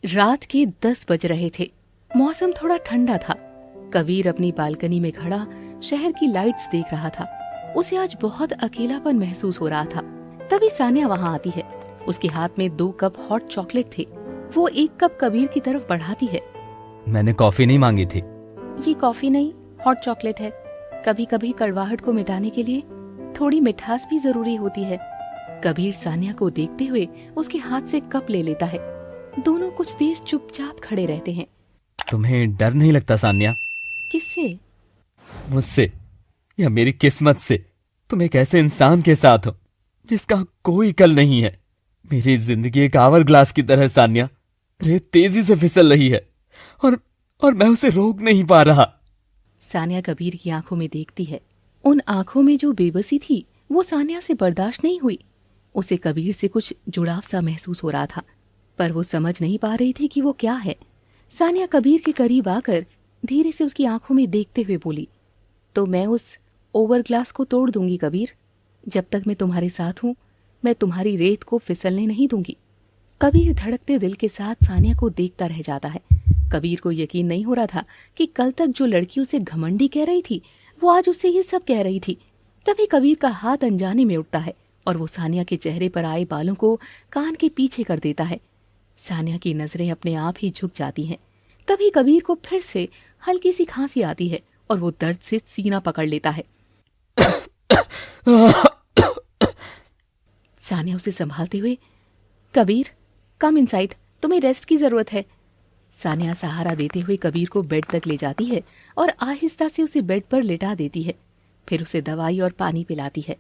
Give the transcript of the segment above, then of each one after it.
रात के 10 बज रहे थे। मौसम थोड़ा ठंडा था। कबीर अपनी बालकनी में खड़ा शहर की लाइट्स देख रहा था। उसे आज बहुत अकेलापन महसूस हो रहा था। तभी सानिया वहाँ आती है। उसके हाथ में 2 कप हॉट चॉकलेट थे। वो 1 कप कबीर की तरफ बढ़ाती है। मैंने कॉफी नहीं मांगी थी। ये कॉफी नहीं, हॉट चॉकलेट है। कभी कभी कड़वाहट को मिटाने के लिए थोड़ी मिठास भी जरूरी होती है। कबीर सानिया को देखते हुए उसके हाथ से कप ले लेता है। दोनों कुछ देर चुपचाप खड़े रहते हैं। तुम्हें डर नहीं लगता सानिया? किससे? मुझसे या मेरी किस्मत से। तुम एक ऐसे इंसान के साथ हो जिसका कोई कल नहीं है। मेरी जिंदगी एक आवर ग्लास की तरह सानिया, रेत तेजी से फिसल रही है और मैं उसे रोक नहीं पा रहा। सानिया कबीर की आंखों में देखती है। उन आंखों में जो बेबसी थी वो सानिया से बर्दाश्त नहीं हुई। उसे कबीर से कुछ जुड़ाव सा महसूस हो रहा था, पर वो समझ नहीं पा रही थी कि वो क्या है। सानिया कबीर के करीब आकर धीरे से उसकी आंखों में देखते हुए बोली, तो मैं उस ओवर ग्लास को तोड़ दूंगी कबीर। जब तक मैं तुम्हारे साथ हूं, मैं तुम्हारी रेत को फिसलने नहीं दूंगी। कबीर धड़कते दिल के साथ सानिया को देखता रह जाता है। कबीर को यकीन नहीं हो रहा था कि कल तक जो लड़की उसे घमंडी कह रही थी वो आज उससे ये सब कह रही थी। तभी कबीर का हाथ अनजाने में उठता है और वो सानिया के चेहरे पर आए बालों को कान के पीछे कर देता है। सानिया की नजरें अपने आप ही झुक जाती हैं। तभी कबीर को फिर से हल्की सी खांसी आती है और वो दर्द से सीना पकड़ लेता है। सानिया उसे संभालते हुए, कबीर कम इनसाइड, तुम्हें रेस्ट की जरूरत है। सानिया सहारा देते हुए कबीर को बेड तक ले जाती है और आहिस्ता से उसे बेड पर लेटा देती है। फिर उसे दवाई और पानी पिलाती है।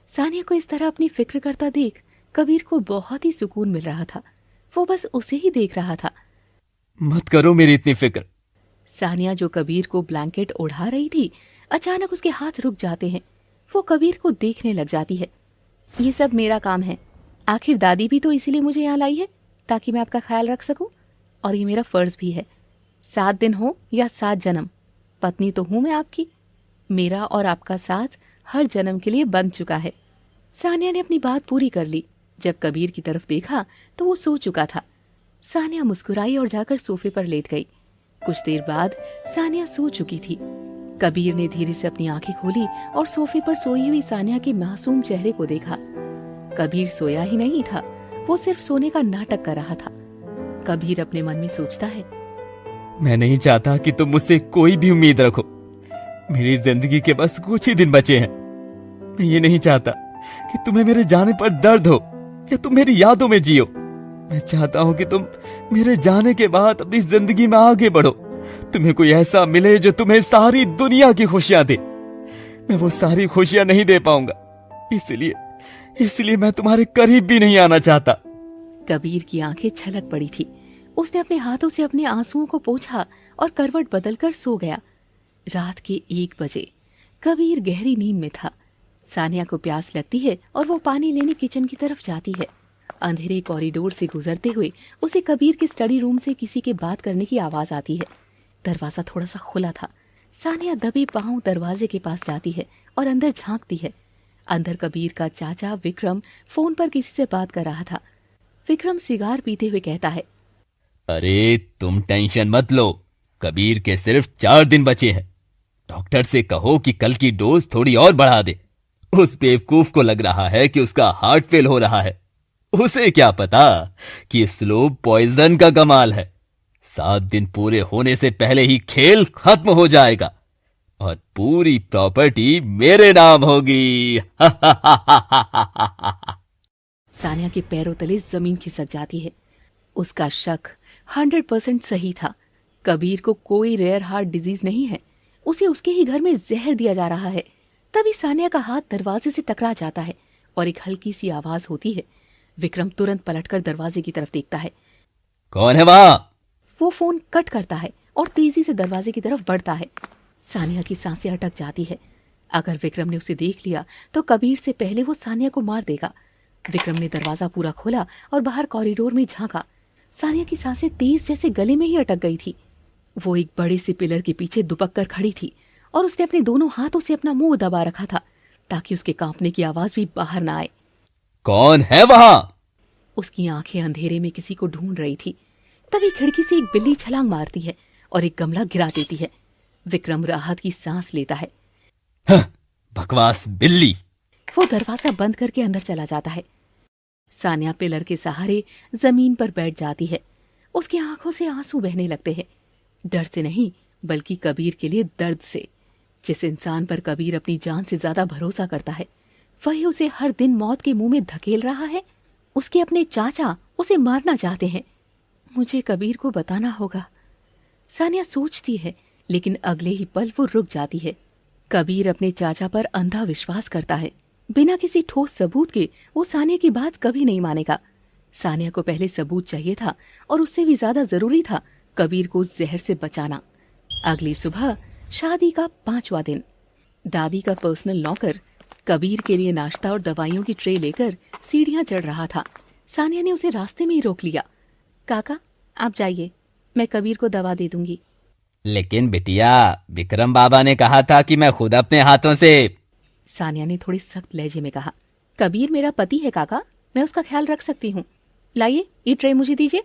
सानिया को इस तरह अपनी फिक्र करता देख कबीर को बहुत ही सुकून मिल रहा था। वो बस उसे ही देख रहा था। मत करो मेरी इतनी फिक्र। सानिया जो कबीर को ब्लैंकेट ओढ़ा रही थी, अचानक उसके हाथ रुक जाते हैं। वो कबीर को देखने लग जाती है। ये सब मेरा काम है। आखिर दादी भी तो इसीलिए मुझे यहाँ लाई है, ताकि मैं आपका ख्याल रख सकूं। और ये मेरा फर्ज भी है। 7 दिन हो या 7 जन्म, पत्नी तो हूं मैं आपकी। मेरा और आपका साथ हर जन्म के लिए बंध चुका है। सानिया ने अपनी बात पूरी कर ली। जब कबीर की तरफ देखा तो वो सो चुका था। सानिया मुस्कुराई और जाकर सोफे पर लेट गई। कुछ देर बाद सानिया सो चुकी थी। कबीर ने धीरे से अपनी आंखें खोली और सोफे पर सोई हुई सानिया के मासूम चेहरे को देखा। कबीर सोया ही नहीं था, वो सिर्फ सोने का नाटक कर रहा था। कबीर अपने मन में सोचता है, मैं नहीं चाहता कि तुम मुझसे कोई भी उम्मीद रखो। मेरी जिंदगी के बस कुछ ही दिन बचे हैं। मैं ये नहीं चाहता कि तुम्हें मेरे जाने पर दर्द हो या तुम मेरी यादों में जियो। मैं चाहता हूं कि तुम मेरे जाने के बाद अपनी जिंदगी में आगे बढ़ो। तुम्हें कोई ऐसा मिले जो तुम्हें सारी दुनिया की खुशियां दे। मैं वो सारी खुशियां नहीं दे पाऊंगा, इसलिए मैं तुम्हारे करीब भी नहीं आना चाहता। कबीर की आंखें छलक पड़ी थी। उसने अपने हाथों से अपने आंसुओं को पोंछा और करवट बदलकर सो गया। रात के 1 बजे कबीर गहरी नींद में था। सानिया को प्यास लगती है और वो पानी लेने किचन की तरफ जाती है। अंधेरे कॉरिडोर से गुजरते हुए उसे कबीर के स्टडी रूम से किसी के बात करने की आवाज आती है। दरवाजा थोड़ा सा खुला था। सानिया दबे पांव दरवाजे के पास जाती है और अंदर झांकती है। अंदर कबीर का चाचा विक्रम फोन पर किसी से बात कर रहा था। विक्रम सिगार पीते हुए कहता है, अरे तुम टेंशन मत लो, कबीर के सिर्फ 4 दिन बचे हैं। डॉक्टर से कहो कि कल की डोज थोड़ी और बढ़ा दे। उस बेवकूफ को लग रहा है कि उसका हार्ट फेल हो रहा है। उसे क्या पता कि स्लो पॉइजन का कमाल है। 7 दिन पूरे होने से पहले ही खेल खत्म हो जाएगा और पूरी प्रॉपर्टी मेरे नाम होगी। सानिया के पैरों तले जमीन खिसक जाती है। उसका शक 100% सही था। कबीर को कोई रेयर हार्ट डिजीज नहीं है। उसे उसके ही घर में जहर दिया जा रहा है। तभी सानिया का हाथ दरवाजे से टकरा जाता है और एक हल्की सी आवाज होती है। विक्रम तुरंत पलटकर दरवाजे की तरफ देखता है। कौन है वहां? वो फोन कट करता है और तेजी से दरवाजे की तरफ बढ़ता है। सानिया की सांसें अटक जाती है। अगर विक्रम ने उसे देख लिया तो कबीर से पहले वो सानिया को मार देगा। विक्रम ने दरवाजा पूरा खोला और बाहर कॉरिडोर में झांका। सानिया की सांसें तेज जैसे गले में ही अटक गई थी। वो एक बड़े से पिलर के पीछे दुबक कर खड़ी थी और उसने अपने दोनों हाथों से अपना मुंह दबा रखा था ताकि उसके कांपने की आवाज भी बाहर ना आए। कौन है वहां? उसकी आंखें अंधेरे में किसी को ढूंढ रही थी। तभी खिड़की से एक बिल्ली छलांग मारती है और एक गमला गिरा देती है। विक्रम राहत की सांस लेता है। बकवास बिल्ली। वो दरवाजा बंद करके अंदर चला जाता है। सान्या पिलर के सहारे जमीन पर बैठ जाती है। उसकी आंखों से आंसू बहने लगते हैं, डर से नहीं बल्कि कबीर के लिए दर्द से। जिस इंसान पर कबीर अपनी जान से ज्यादा भरोसा करता है, वही उसे हर दिन मौत के मुंह में धकेल रहा है। उसके अपने चाचा उसे मारना चाहते हैं। मुझे कबीर को बताना होगा, सानिया सोचती है, लेकिन अगले ही पल वो रुक जाती है। कबीर अपने चाचा पर अंधा विश्वास करता है। बिना किसी ठोस सबूत के वो सानिया की बात कभी नहीं मानेगा। सानिया को पहले सबूत चाहिए था और उससे भी ज्यादा जरूरी था कबीर को जहर से बचाना। अगली सुबह शादी का 5वां दिन। दादी का पर्सनल नौकर कबीर के लिए नाश्ता और दवाइयों की ट्रे लेकर सीढ़ियां चढ़ रहा था। सानिया ने उसे रास्ते में ही रोक लिया। काका, आप जाइए, मैं कबीर को दवा दे दूंगी। लेकिन बिटिया, विक्रम बाबा ने कहा था कि मैं खुद अपने हाथों से। सानिया ने थोड़ी सख्त लहजे में कहा। कबीर मेरा पति है काका, मैं उसका ख्याल रख सकती हूँ। लाइए, ये ट्रे मुझे दीजिए।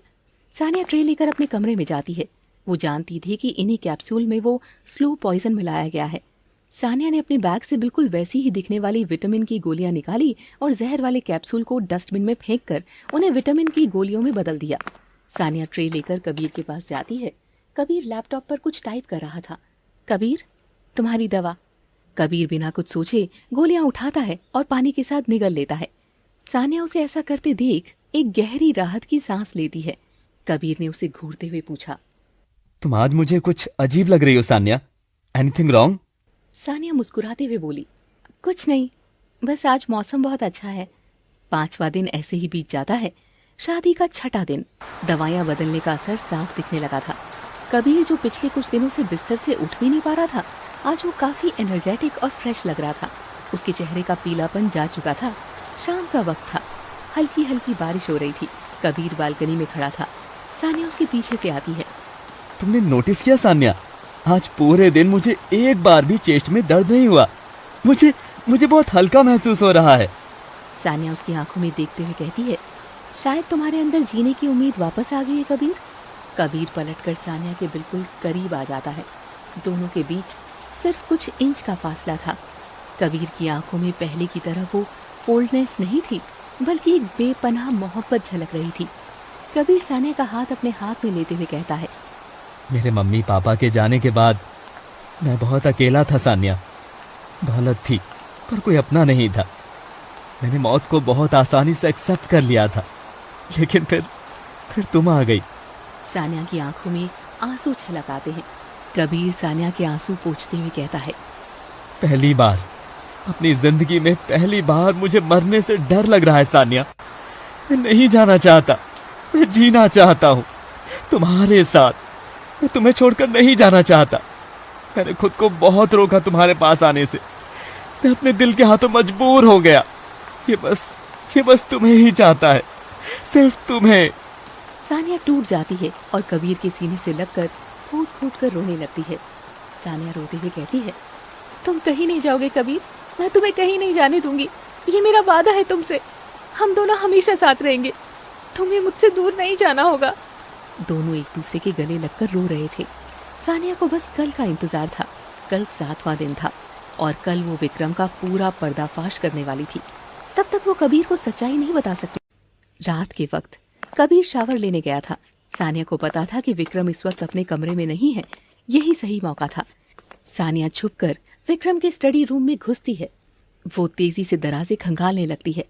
सानिया ट्रे लेकर अपने कमरे में जाती है। वो जानती थी कि इन्हीं कैप्सूल में वो स्लो पॉइजन मिलाया गया है। सानिया ने अपने बैग से बिल्कुल वैसी ही दिखने वाली विटामिन की गोलियां निकाली और जहर वाले कैप्सूल को डस्टबिन में फेंककर उन्हें विटामिन की गोलियों में बदल दिया। सानिया ट्रे लेकर कबीर के पास जाती है। कबीर लैपटॉप पर कुछ टाइप कर रहा था। कबीर, तुम्हारी दवा। कबीर बिना कुछ सोचे गोलियां उठाता है और पानी के साथ निगल लेता है। सानिया उसे ऐसा करते देख एक गहरी राहत की सांस लेती है। कबीर ने उसे घूरते हुए पूछा, तुम आज मुझे कुछ अजीब लग रही हो सानिया, एनीथिंग रॉन्ग? सानिया मुस्कुराते हुए बोली, कुछ नहीं, बस आज मौसम बहुत अच्छा है। 5वां दिन ऐसे ही बीत जाता है। शादी का 6ठा दिन। दवाइयां बदलने का असर साफ दिखने लगा था। कबीर, जो पिछले कुछ दिनों से बिस्तर से उठ भी नहीं पा रहा था, आज वो काफी एनर्जेटिक और फ्रेश लग रहा था। उसके चेहरे का पीलापन जा चुका था। शाम का वक्त था। हल्की हल्की बारिश हो रही थी। कबीर बालकनी में खड़ा था। सानिया उसके पीछे से आती है। तुमने नोटिस किया सानिया, आज पूरे दिन मुझे एक बार भी चेस्ट में दर्द नहीं हुआ। मुझे बहुत हल्का महसूस हो रहा है। सानिया उसकी आंखों में देखते हुए कहती है, शायद तुम्हारे अंदर जीने की उम्मीद वापस आ गई है कबीर। कबीर पलटकर सानिया के बिल्कुल करीब आ जाता है। दोनों के बीच सिर्फ कुछ इंच का फासला था। कबीर की आंखों में पहले की तरह वो कोल्डनेस नहीं थी, बल्कि एक बेपनाह मोहब्बत झलक रही थी। कबीर सानिया का हाथ अपने हाथ में लेते हुए कहता है, मेरे मम्मी पापा के जाने के बाद मैं बहुत अकेला था सानिया। दौलत थी पर कोई अपना नहीं था। मैंने मौत को बहुत आसानी से एक्सेप्ट कर लिया था, लेकिन फिर तुम आ गई। सानिया की आंखों में आंसू छलक आते हैं। कबीर सानिया के आंसू पोंछते हुए कहता है, पहली बार अपनी जिंदगी में पहली बार मुझे मरने से डर लग रहा है सानिया। मैं नहीं जाना चाहता, मैं जीना चाहता हूँ तुम्हारे साथ। मैं तुम्हें छोड़कर नहीं जाना चाहता। मैंने खुद को बहुत रोका तुम्हारे पास आने से। मैं अपने दिल के हाथों मजबूर हो गया। ये बस तुम्हें ही चाहता है, सिर्फ तुम्हें। सानिया टूट जाती है और कबीर के सीने से लगकर फूट फूट कर रोने लगती है। सानिया रोते हुए कहती है, तुम कहीं नहीं जाओगे कबीर, मैं तुम्हें कहीं नहीं जाने दूंगी। ये मेरा वादा है तुमसे। हम दोनों हमेशा साथ रहेंगे। तुम्हें मुझसे दूर नहीं जाना होगा। दोनों एक दूसरे के गले लगकर रो रहे थे। सानिया को बस कल का इंतजार था। कल 7वां दिन था और कल वो विक्रम का पूरा पर्दाफाश करने वाली थी। तब तक वो कबीर को सच्चाई नहीं बता सकती। रात के वक्त कबीर शावर लेने गया था। सानिया को पता था कि विक्रम इस वक्त अपने कमरे में नहीं है। यही सही मौका था। सानिया छुपकर विक्रम के स्टडी रूम में घुसती है। वो तेजी से दराजे खंगालने लगती है।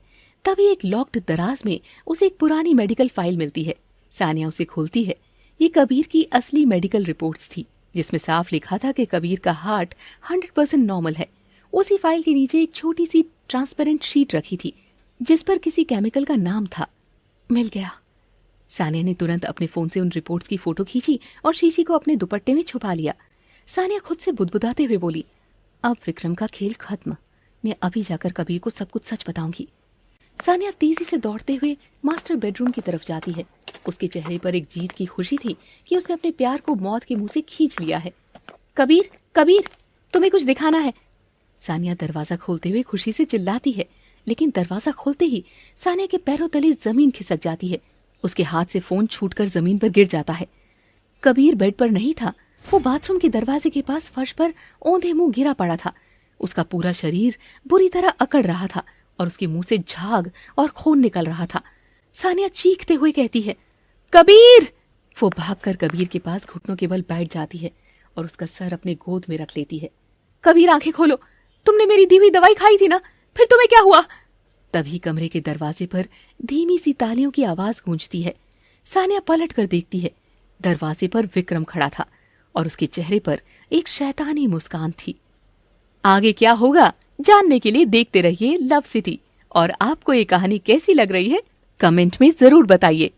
तभी एक लॉक्ड दराज में उसे एक पुरानी मेडिकल फाइल मिलती है। सानिया उसे खोलती है। ये कबीर की असली मेडिकल रिपोर्ट्स थी, जिसमें साफ लिखा था कि कबीर का हार्ट 100% नॉर्मल है। उसी फाइल के नीचे एक छोटी सी ट्रांसपेरेंट शीट रखी थी, जिस पर किसी केमिकल का नाम था। मिल गया। सानिया ने तुरंत अपने फोन से उन रिपोर्ट्स की फोटो खींची और शीशी को अपने दुपट्टे में छुपा लिया। सानिया खुद से बुदबुदाते हुए बोली, अब विक्रम का खेल खत्म। मैं अभी जाकर कबीर को सब कुछ सच बताऊंगी। सानिया तेजी से दौड़ते हुए मास्टर बेडरूम की तरफ जाती है। उसके चेहरे पर एक जीत की खुशी थी कि उसने अपने प्यार को मौत के मुंह से खींच लिया है। कबीर, कबीर, तुम्हें कुछ दिखाना है। सानिया दरवाजा खोलते हुए खुशी से चिल्लाती है, लेकिन दरवाजा खोलते ही सानिया के पैरों तले जमीन खिसक जाती है। उसके हाथ से फोन छूटकर जमीन पर गिर जाता है। कबीर बेड पर नहीं था, वो बाथरूम के दरवाजे के पास फर्श पर औंधे मुंह गिरा पड़ा था। उसका पूरा शरीर बुरी तरह अकड़ रहा था और उसके मुंह से झाग और खून निकल रहा था। सानिया चीखते हुए कहती है, कबीर! वो भागकर कबीर के पास घुटनों के बल बैठ जाती है और उसका सर अपने गोद में रख लेती है। कबीर, आंखें खोलो, तुमने मेरी दी हुई दवाई खाई थी ना, फिर तुम्हें क्या हुआ? तभी कमरे के दरवाजे पर धीमी सी तालियों की आवाज गूंजती है। सानिया पलट कर देखती है। दरवाजे पर विक्रम खड़ा था और उसके चेहरे पर एक शैतानी मुस्कान थी। आगे क्या होगा जानने के लिए देखते रहिए लव सिटी। और आपको ये कहानी कैसी लग रही है कमेंट में जरूर बताइए।